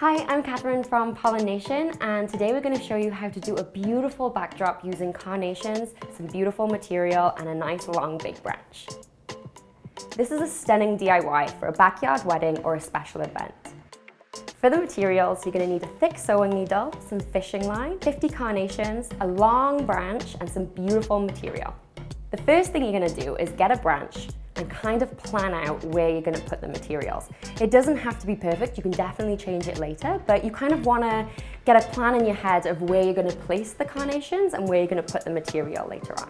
Hi, I'm Katherine from Pollen Nation, and today we're going to show you how to do a beautiful backdrop using carnations, some beautiful material, and a nice long big branch. This is a stunning DIY for a backyard wedding or a special event. For the materials, you're going to need a thick sewing needle, some fishing line, 50 carnations, a long branch, and some beautiful material. The first thing you're going to do is get a branch and kind of plan out where you're going to put the materials. It doesn't have to be perfect, you can definitely change it later, but you kind of want to get a plan in your head of where you're going to place the carnations and where you're going to put the material later on.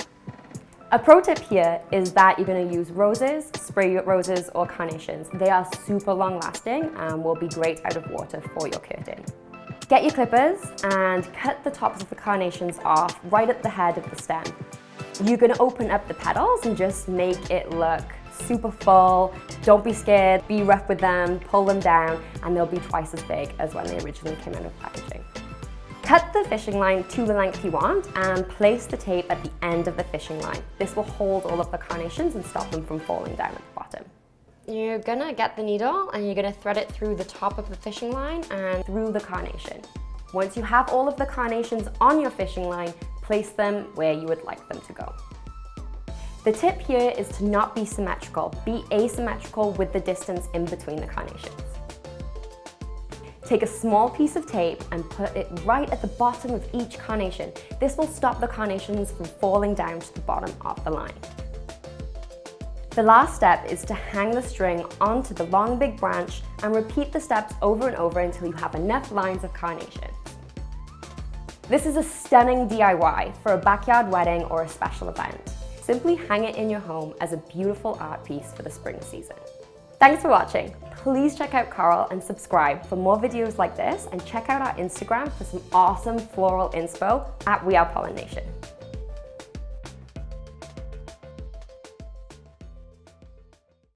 A pro tip here is that you're going to use roses, spray roses or carnations. They are super long lasting and will be great out of water for your curtain. Get your clippers and cut the tops of the carnations off right at the head of the stem. You're going to open up the petals and just make it look super full. Don't be scared, be rough with them, pull them down, and they'll be twice as big as when they originally came out of packaging. Cut the fishing line to the length you want and place the tape at the end of the fishing line. This will hold all of the carnations and stop them from falling down at the bottom. You're gonna get the needle and you're gonna thread it through the top of the fishing line and through the carnation. Once you have all of the carnations on your fishing line, place them where you would like them to go. The tip here is to not be symmetrical. Be asymmetrical with the distance in between the carnations. Take a small piece of tape and put it right at the bottom of each carnation. This will stop the carnations from falling down to the bottom of the line. The last step is to hang the string onto the long big branch and repeat the steps over and over until you have enough lines of carnation. This is a stunning DIY for a backyard wedding or a special event. Simply hang it in your home as a beautiful art piece for the spring season. Thanks for watching. Please check out Coral and subscribe for more videos like this, and check out our Instagram for some awesome floral inspo at We Are Pollen Nation.